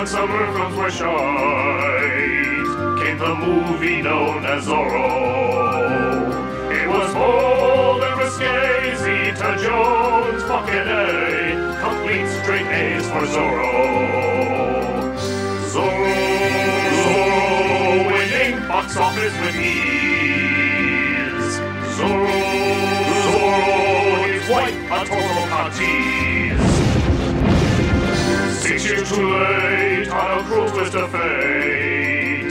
when summer films were shite, came the movie known as Zorro. It was bold and risque, Zeta Jones, fucking A, complete straight A's for Zorro. Zorro, winning box office with ease. Zorro, he's white, a total cock tease. 6 years too late, on a cruel twist of fate,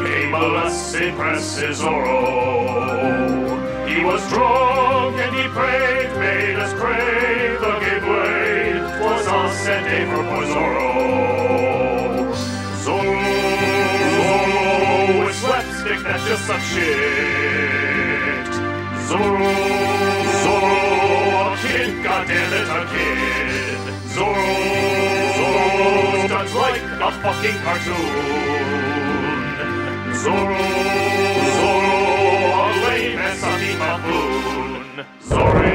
came a less impressive Zorro. He was drunk and he prayed, made us crave the gay blade. 'Twas us and day for poor Zorro. Zorro with slapstick that's just such shit. Zorro, a kid, goddamn it, a kid. Zorro stunts like a fucking cartoon. Zorro, a lame and sucky buffoon. Sorry.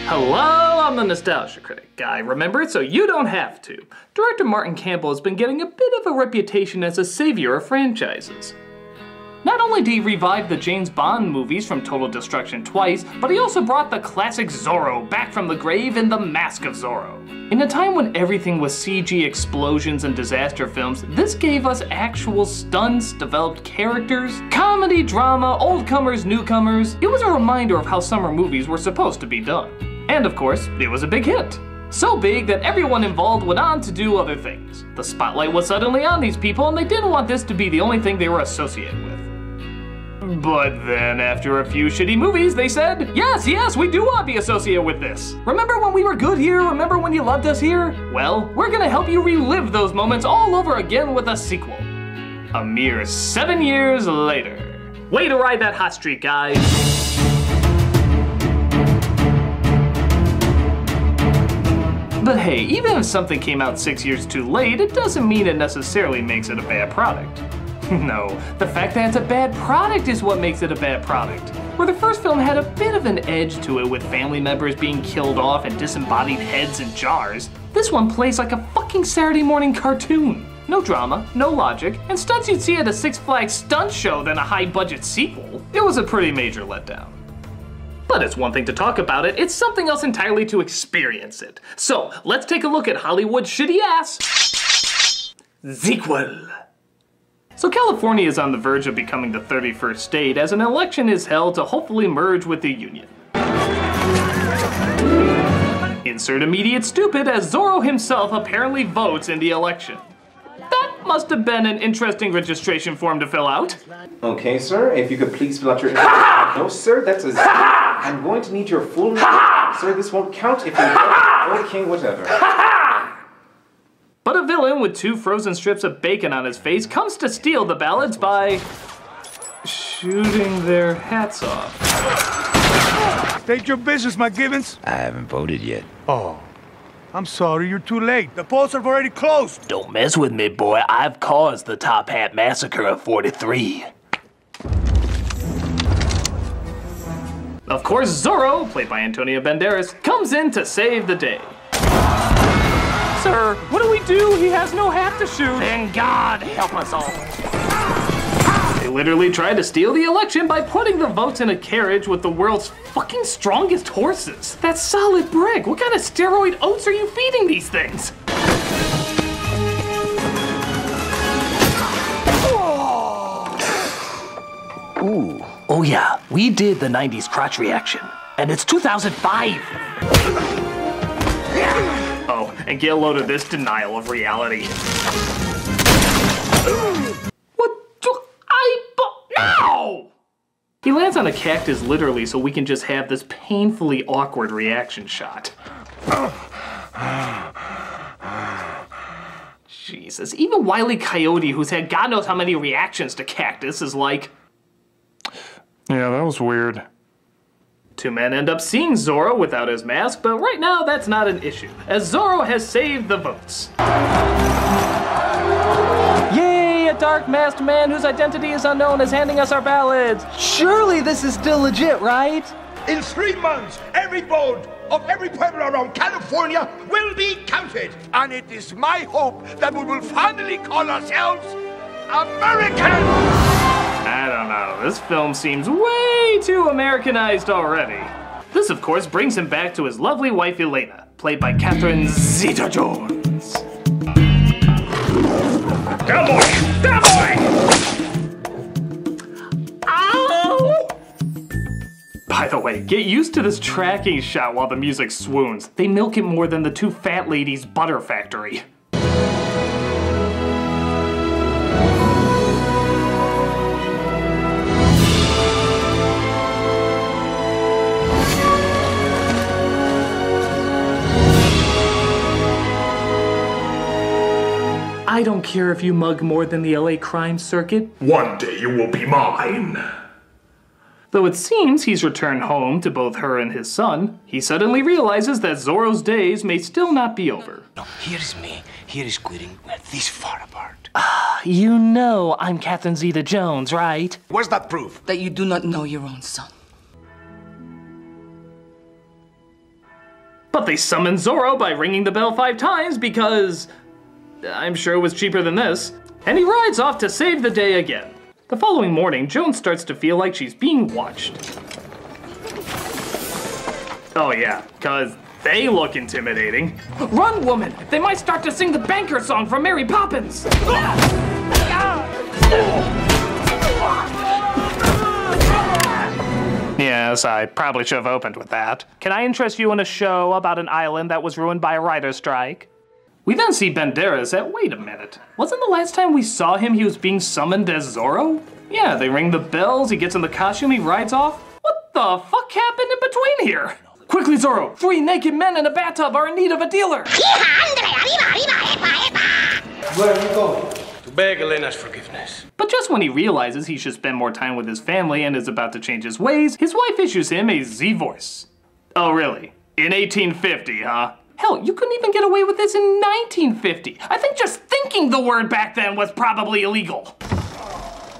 Hello, I'm the Nostalgia Critic guy. Remember it so you don't have to. Director Martin Campbell has been getting a bit of a reputation as a savior of franchises. Not only did he revive the James Bond movies from total destruction twice, but he also brought the classic Zorro back from the grave in The Mask of Zorro. In a time when everything was CG explosions and disaster films, this gave us actual stunts, developed characters, comedy, drama, old comers, newcomers. It was a reminder of how summer movies were supposed to be done. And of course, it was a big hit. So big that everyone involved went on to do other things. The spotlight was suddenly on these people and they didn't want this to be the only thing they were associated with. But then after a few shitty movies, they said, yes, we do want to be associated with this. Remember when we were good here? Remember when you loved us here? Well, we're gonna help you relive those moments all over again with a sequel. A mere 7 years later. Way to ride that hot streak, guys. But hey, even if something came out 6 years too late, it doesn't mean it necessarily makes it a bad product. No, the fact that it's a bad product is what makes it a bad product. Where the first film had a bit of an edge to it with family members being killed off and disembodied heads in jars, this one plays like a fucking Saturday morning cartoon. No drama, no logic, and stunts you'd see at a Six Flags stunt show than a high-budget sequel. It was a pretty major letdown. But it's one thing to talk about it, it's something else entirely to experience it. So, let's take a look at Hollywood's shitty ass sequel. So California is on the verge of becoming the 31st state as an election is held to hopefully merge with the Union. Insert immediate stupid as Zorro himself apparently votes in the election. That must have been an interesting registration form to fill out. Okay, sir, if you could please fill out your... No, sir, that's a... I'm going to need your full name. Sir, this won't count if you're... Okay, whatever. But a villain with 2 frozen strips of bacon on his face comes to steal the ballots by... shooting their hats off. State your business, McGivens. I haven't voted yet. Oh, I'm sorry, you're too late. The polls have already closed. Don't mess with me, boy. I've caused the Top Hat Massacre of 43. Of course, Zorro, played by Antonio Banderas, comes in to save the day. Sir, what do we do? He has no hat to shoot. Then God help us all. They literally tried to steal the election by putting the votes in a carriage with the world's fucking strongest horses. That's solid brick. What kind of steroid oats are you feeding these things? Ooh. Oh yeah, we did the 90s crotch reaction. And it's 2005. Oh, and get a load of this denial of reality. What? No! He lands on a cactus literally so we can just have this painfully awkward reaction shot. Jesus, even Wile E. Coyote, who's had God knows how many reactions to cactus, is like... Yeah, that was weird. Two men end up seeing Zorro without his mask, but right now that's not an issue, as Zorro has saved the votes. Yay, a dark masked man whose identity is unknown is handing us our ballots. Surely this is still legit, right? In 3 months, every vote of every pueblo around California will be counted. And it is my hope that we will finally call ourselves Americans! I don't know, this film seems way too Americanized already. This, of course, brings him back to his lovely wife Elena, played by Catherine Zeta-Jones. Cowboy! Cowboy! Ow! By the way, get used to this tracking shot while the music swoons. They milk it more than the two fat ladies' butter factory. I don't care if you mug more than the LA crime circuit. One day you will be mine. Though it seems he's returned home to both her and his son, he suddenly realizes that Zorro's days may still not be over. No, here is me. Here is quitting. We're this far apart. You know I'm Catherine Zeta-Jones, right? Where's that proof? That you do not know your own son. But they summon Zorro by ringing the bell 5 times because... I'm sure it was cheaper than this. And he rides off to save the day again. The following morning, Joan starts to feel like she's being watched. Oh yeah, cause they look intimidating. Run, woman! They might start to sing the banker song from Mary Poppins! Yes, I probably should have opened with that. Can I interest you in a show about an island that was ruined by a writer's strike? We then see Banderas at, wait a minute, wasn't the last time we saw him he was being summoned as Zorro? Yeah, they ring the bells, he gets in the costume, he rides off. What the fuck happened in between here? Quickly, Zorro, 3 naked men in a bathtub are in need of a dealer. Where are you going? To beg Elena's forgiveness. But just when he realizes he should spend more time with his family and is about to change his ways, his wife issues him a Z-voice. Oh really? In 1850, huh? Hell, you couldn't even get away with this in 1950. I think just thinking the word back then was probably illegal.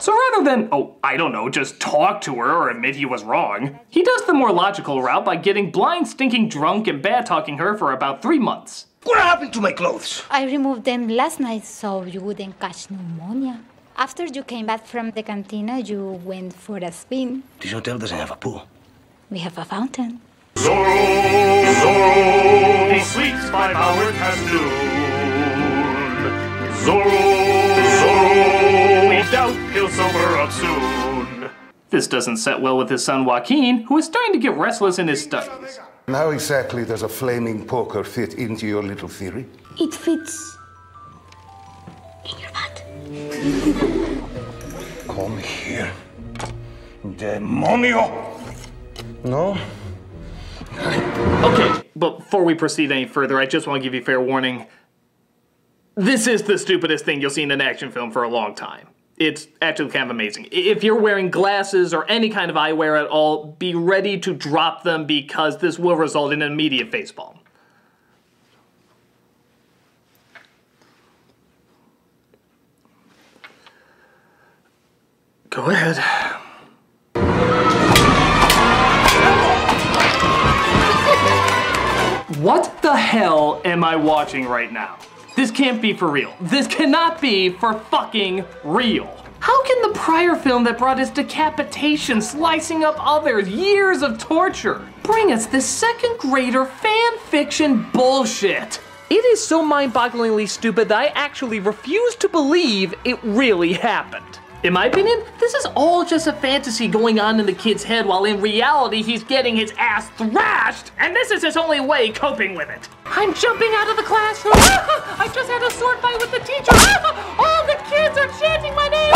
So rather than, oh, I don't know, just talk to her or admit he was wrong, he does the more logical route by getting blind, stinking drunk and bad-talking her for about 3 months. What happened to my clothes? I removed them last night so you wouldn't catch pneumonia. After you came back from the cantina, you went for a spin. This hotel doesn't have a pool. We have a fountain. Zorro, Zorro, he sleeps 5 hours past noon. Zorro, Zorro, we doubt he'll sober up soon. This doesn't set well with his son Joaquin, who is starting to get restless in his studies. And how exactly does a flaming poker fit into your little theory? It fits in your butt. Come here. Demonio! No? Okay, but before we proceed any further, I just want to give you fair warning. This is the stupidest thing you'll see in an action film for a long time. It's actually kind of amazing. If you're wearing glasses or any kind of eyewear at all, be ready to drop them because this will result in an immediate facepalm. Go ahead. What the hell am I watching right now? This can't be for real. This cannot be for fucking real. How can the prior film that brought us decapitation, slicing up others, years of torture, bring us this second grader fan fiction bullshit? It is so mind-bogglingly stupid that I actually refuse to believe it really happened. In my opinion, this is all just a fantasy going on in the kid's head while in reality he's getting his ass thrashed, and this is his only way coping with it. I'm jumping out of the classroom. I just had a sword fight with the teacher. All the kids are chanting my name.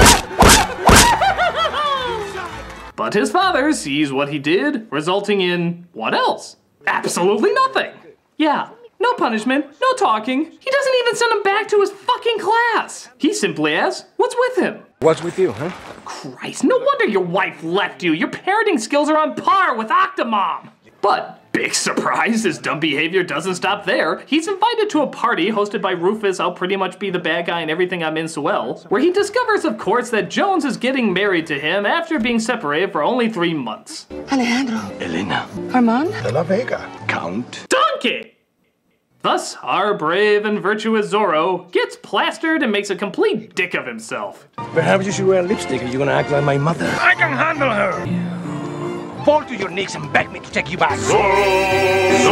But But his father sees what he did, resulting in what else? Absolutely nothing. Yeah, no punishment, no talking. He doesn't even send him back to his fucking class. He simply asks, what's with him? What's with you, huh? Christ, no wonder your wife left you. Your parenting skills are on par with Octomom. But big surprise, his dumb behavior doesn't stop there. He's invited to a party hosted by Rufus, I'll pretty much be the bad guy in everything I'm in so well, where he discovers, of course, that Jones is getting married to him after being separated for only 3 months. Alejandro. Elena. Armand. De la Vega. Count. Donkey! Thus, our brave and virtuous Zorro gets plastered and makes a complete dick of himself. Perhaps you should wear lipstick or you're gonna act like my mother. I can handle her. Fall to your knees and beg me to take you back. Zorro,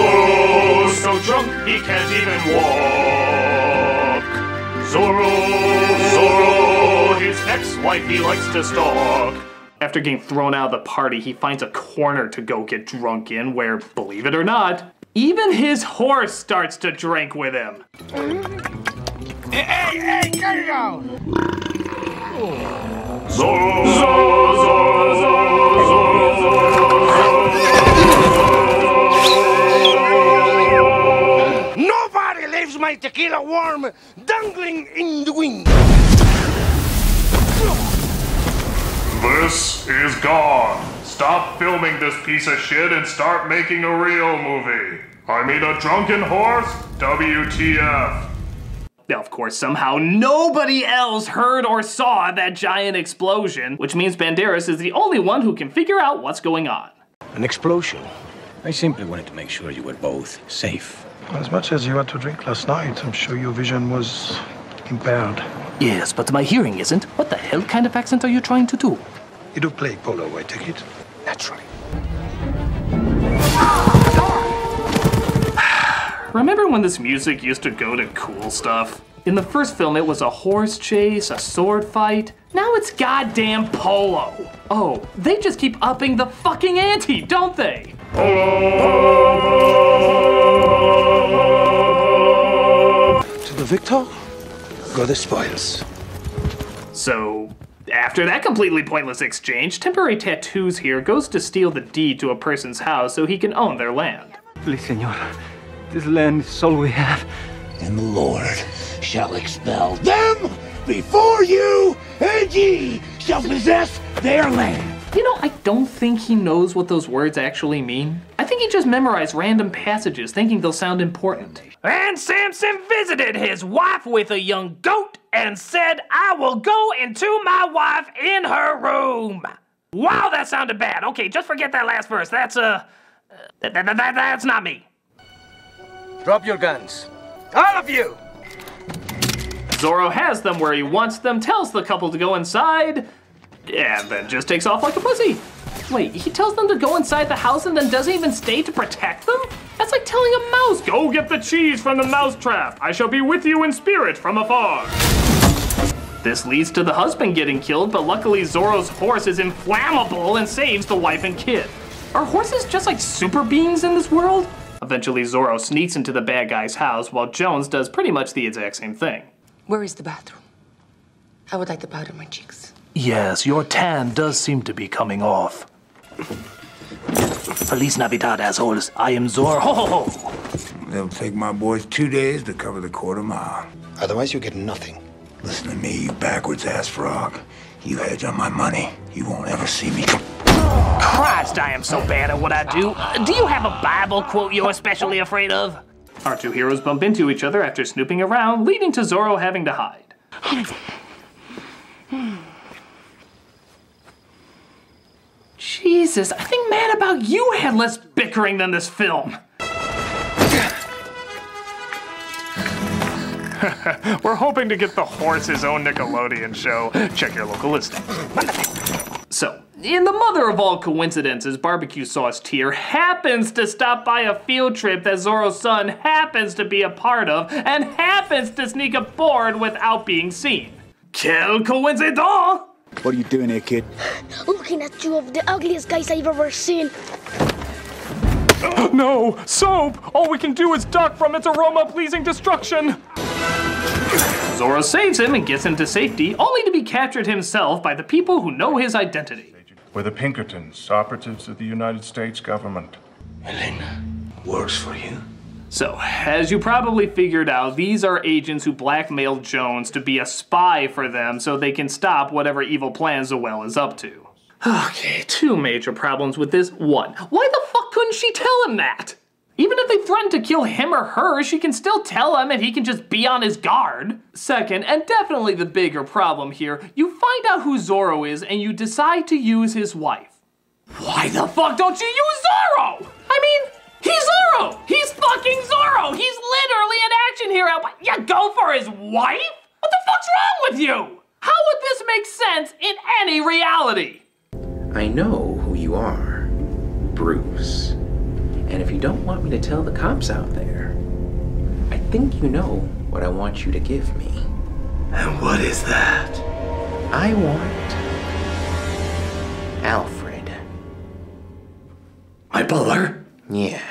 so drunk he can't even walk. Zorro, his ex-wife he likes to stalk. After getting thrown out of the party, he finds a corner to go get drunk in where, believe it or not, even his horse starts to drink with him. Hey, get it out! Nobody leaves my tequila warm, dangling in the wind. This is gone. Stop filming this piece of shit and start making a real movie. I mean a drunken horse? WTF. Now, of course, somehow nobody else heard or saw that giant explosion, which means Banderas is the only one who can figure out what's going on. An explosion? I simply wanted to make sure you were both safe. As much as you had to drink last night, I'm sure your vision was impaired. Yes, but my hearing isn't. What the hell kind of accent are you trying to do? You do play polo, I take it? Naturally. Remember when this music used to go to cool stuff? In the first film, it was a horse chase, a sword fight. Now it's goddamn polo. Oh, they just keep upping the fucking ante, don't they? To the victor, go the spoils. So, after that completely pointless exchange, Temporary Tattoos here goes to steal the deed to a person's house so he can own their land. Please, senor. This land is all we have. And the Lord shall expel them before you, and ye shall possess their land. You know, I don't think he knows what those words actually mean. I think he just memorized random passages thinking they'll sound important. And Samson visited his wife with a young goat and said, I will go into my wife in her room. Wow, that sounded bad. Okay, just forget that last verse. That's not me. Drop your guns. All of you! Zorro has them where he wants them, tells the couple to go inside, and then just takes off like a pussy. Wait, he tells them to go inside the house and then doesn't even stay to protect them? That's like telling a mouse, go get the cheese from the mousetrap. I shall be with you in spirit from afar. This leads to the husband getting killed, but luckily Zorro's horse is inflammable and saves the wife and kid. Are horses just like super beings in this world? Eventually Zorro sneaks into the bad guy's house while Jones does pretty much the exact same thing. Where is the bathroom? I would like to powder my cheeks. Yes, your tan does seem to be coming off. Feliz Navidad, assholes. I am Zorro. Ho, ho, ho. It'll take my boys 2 days to cover the quarter-mile. Otherwise, you get nothing. Listen to me, you backwards-ass frog. You hedge on my money, you won't ever see me. Christ, I am so bad at what I do. Do you have a Bible quote you're especially afraid of? Our two heroes bump into each other after snooping around, leading to Zorro having to hide. Jesus, I think Mad About You had less bickering than this film. We're hoping to get the horse his own Nickelodeon show. Check your local listing. So, in the mother of all coincidences, Barbecue Sauce Tier happens to stop by a field trip that Zorro's son happens to be a part of and happens to sneak aboard without being seen. Quelle coincidence! What are you doing here, kid? Looking at two of the ugliest guys I've ever seen. No! Soap! All we can do is duck from its aroma-pleasing destruction! Zorro saves him and gets him to safety, only to be captured himself by the people who know his identity. We're the Pinkertons, operatives of the United States government. Elena works for you? So, as you probably figured out, these are agents who blackmailed Jones to be a spy for them so they can stop whatever evil plans Zoel is up to. Okay, two major problems with this. One, why the fuck couldn't she tell him that? Even if they threaten to kill him or her, she can still tell him and he can just be on his guard. Second, and definitely the bigger problem here, you find out who Zorro is and you decide to use his wife. Why the fuck don't you use Zorro? I mean, he's Zorro! He's fucking Zorro! He's literally an action hero, but you go for his wife? What the fuck's wrong with you? How would this make sense in any reality? I know who you are, Bruce. And if you don't want me to tell the cops out there, I think you know what I want you to give me. And what is that? I want Alfred. My butler? Yeah.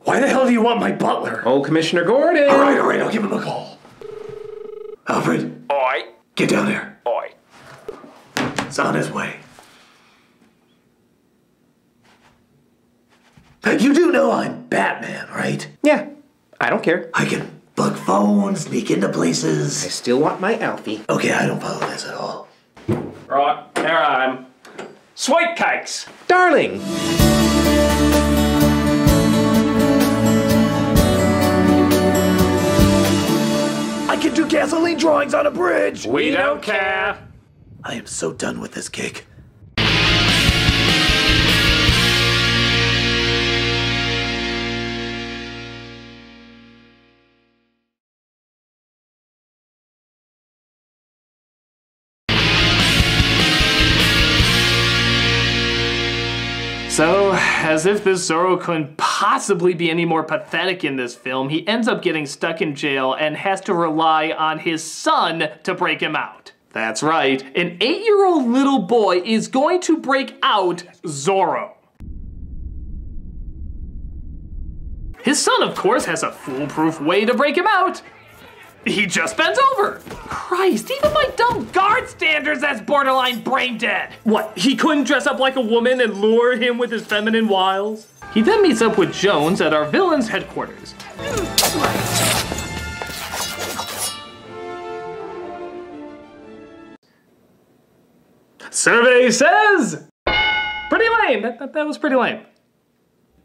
Why the hell do you want my butler? Oh, Commissioner Gordon! All right, I'll give him a call. Alfred? Oi. Get down here. Oi. It's on his way. You do know I'm Batman, right? Yeah, I don't care. I can bug phones, sneak into places. I still want my Alfie. Okay, I don't follow this at all. Right, here I am. Sweet cakes! Darling! I can do gasoline drawings on a bridge! We don't care! I am so done with this gig. So, as if this Zorro couldn't possibly be any more pathetic in this film, he ends up getting stuck in jail and has to rely on his son to break him out. That's right, an 8-year-old little boy is going to break out Zorro. His son, of course, has a foolproof way to break him out. He just bends over. Christ, even by dumb guard standards, that's borderline brain dead. What, he couldn't dress up like a woman and lure him with his feminine wiles? He then meets up with Jones at our villain's headquarters. Survey says! Pretty lame, that was pretty lame.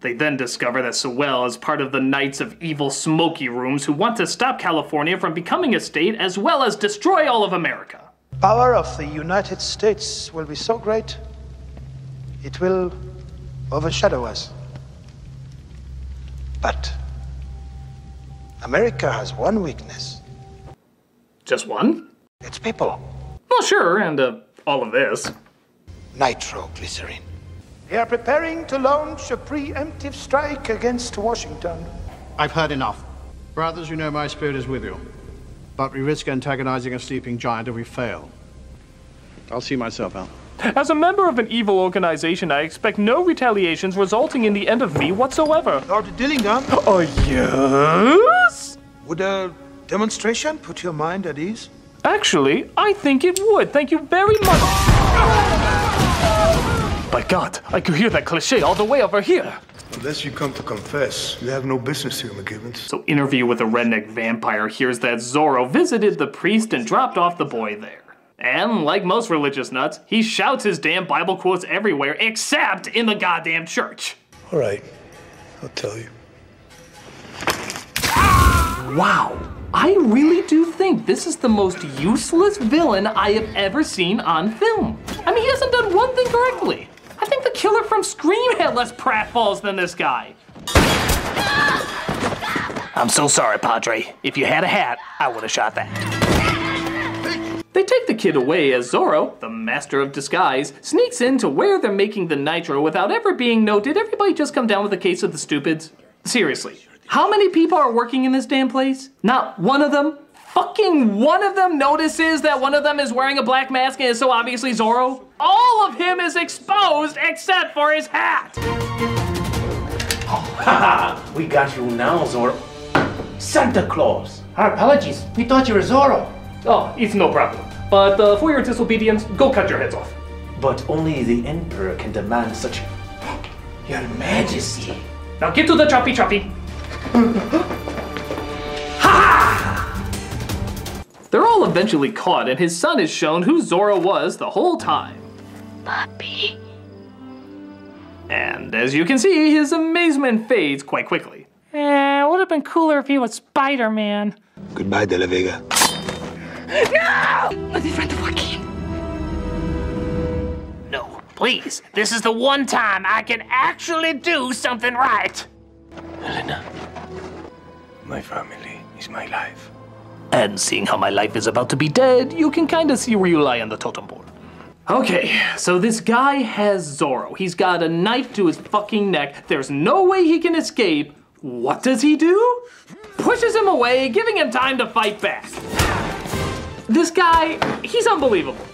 They then discover that Zoel is part of the Knights of Evil Smoky Rooms who want to stop California from becoming a state as well as destroy all of America. Power of the United States will be so great, it will overshadow us. But America has one weakness. Just one? It's people. Well, sure, and all of this. Nitroglycerin. They are preparing to launch a preemptive strike against Washington. I've heard enough. Brothers, you know my spirit is with you. But we risk antagonizing a sleeping giant if we fail. I'll see myself out. As a member of an evil organization, I expect no retaliations resulting in the end of me whatsoever. Lord Dillingham? Oh, yes? Would a demonstration put your mind at ease? Actually, I think it would. Thank you very much. By God, I could hear that cliche all the way over here. Unless you come to confess, you have no business here, McGivens. So Interview with a Redneck Vampire hears that Zorro visited the priest and dropped off the boy there. And like most religious nuts, he shouts his damn Bible quotes everywhere except in the goddamn church. All right, I'll tell you. Wow, I really do think this is the most useless villain I have ever seen on film. I mean, he hasn't done one thing correctly. I think the killer from Scream had less pratfalls than this guy. I'm so sorry, Padre. If you had a hat, I would have shot that. They take the kid away as Zorro, the master of disguise, sneaks in to where they're making the nitro without ever being known. Did everybody just come down with a case of the stupids? Seriously, how many people are working in this damn place? Not one of them? Fucking one of them notices that one of them is wearing a black mask and is so obviously Zorro? All of him is exposed except for his hat! Haha, we got you now, Zorro. Santa Claus. Our apologies. We thought you were Zorro. Oh, it's no problem. But for your disobedience, go cut your heads off. But only the Emperor can demand such... Your Majesty. Now get to the choppy. They're all eventually caught, and his son is shown who Zorro was the whole time. Papi. And as you can see, his amazement fades quite quickly. Would have been cooler if he was Spider-Man. Goodbye, De La Vega. No! Not in front of Joaquin. No, please. This is the one time I can actually do something right. Elena, my family is my life. And seeing how my life is about to be dead, You can kinda see where you lie on the totem pole. Okay, so this guy has Zorro. He's got a knife to his fucking neck. There's no way he can escape. What does he do? Pushes him away, giving him time to fight back. This guy, he's unbelievable.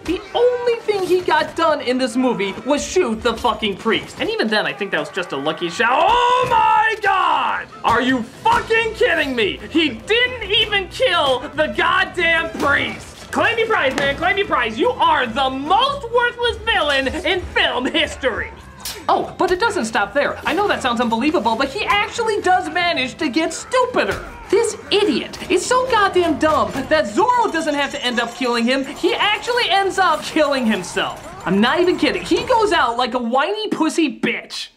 The only thing he got done in this movie was shoot the fucking priest. And even then, I think that was just a lucky shot. Oh my God! Are you fucking kidding me? He didn't even kill the goddamn priest. Claim your prize, man, claim your prize. You are the most worthless villain in film history. Oh, but it doesn't stop there. I know that sounds unbelievable, but he actually does manage to get stupider. This idiot is so goddamn dumb that Zorro doesn't have to end up killing him. He actually ends up killing himself. I'm not even kidding. He goes out like a whiny pussy bitch.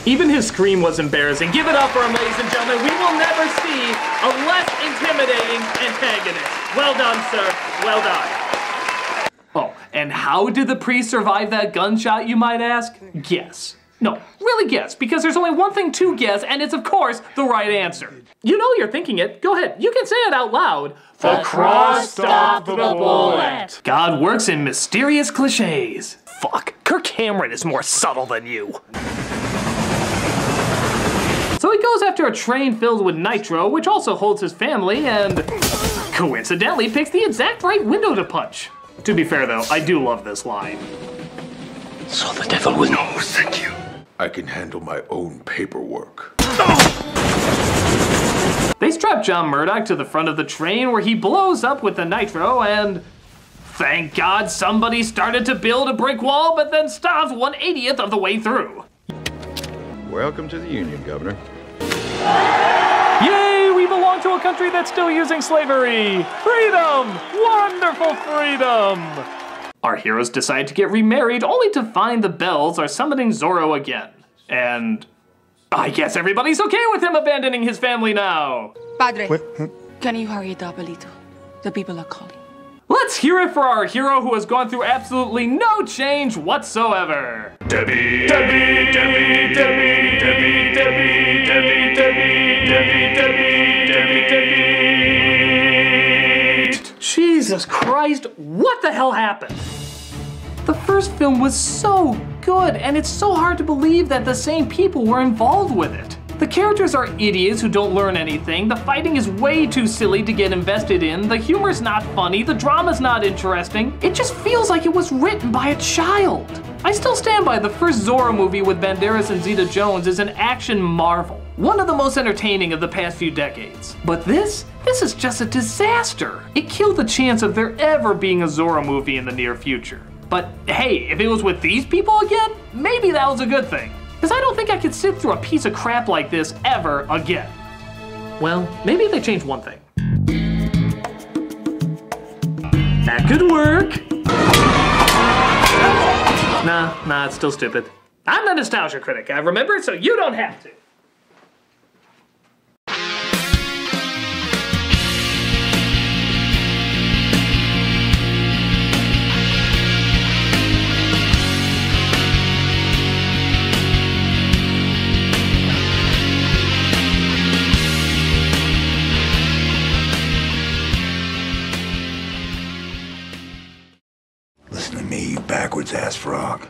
Even his scream was embarrassing. Give it up for him, ladies and gentlemen. We will never see a less intimidating antagonist. Well done, sir. Well done. Oh, and how did the priest survive that gunshot, you might ask? Guess. No, really guess, because there's only one thing to guess, and it's, of course, the right answer. You know you're thinking it. Go ahead. You can say it out loud. The cross stopped the bullet. God works in mysterious cliches. fuck, Kirk Cameron is more subtle than you. So he goes after a train filled with nitro, which also holds his family, and coincidentally picks the exact right window to punch. To be fair though, I do love this line. So the devil will... No, thank you. I can handle my own paperwork. They strap John Murdoch to the front of the train where he blows up with the nitro, and thank God somebody started to build a brick wall but then stopped 1/80th of the way through. Welcome to the Union, Governor. Yay, we belong to a country that's still using slavery! Freedom! Wonderful freedom! Our heroes decide to get remarried only to find the bells are summoning Zorro again. And I guess everybody's okay with him abandoning his family now. Padre, can you hurry it up a little? The people are calling. Let's hear it for our hero who has gone through absolutely no change whatsoever. Debbie, Debbie, Debbie, Debbie, Debbie, Debbie, Debbie, Debbie, Debbie, Debbie, Debbie, Debbie. Jesus Christ, what the hell happened? The first film was so good, and it's so hard to believe that the same people were involved with it. The characters are idiots who don't learn anything, the fighting is way too silly to get invested in, the humor's not funny, the drama's not interesting. It just feels like it was written by a child. I still stand by the first Zorro movie with Banderas and Zeta Jones is an action marvel. One of the most entertaining of the past few decades. But this is just a disaster. It killed the chance of there ever being a Zorro movie in the near future. But hey, if it was with these people again, maybe that was a good thing. Because I don't think I could sit through a piece of crap like this ever again. Well, maybe they changed one thing. That could work. Nah, it's still stupid. I'm the Nostalgia Critic, I remember it so you don't have to. Listen to me, you backwards ass frog.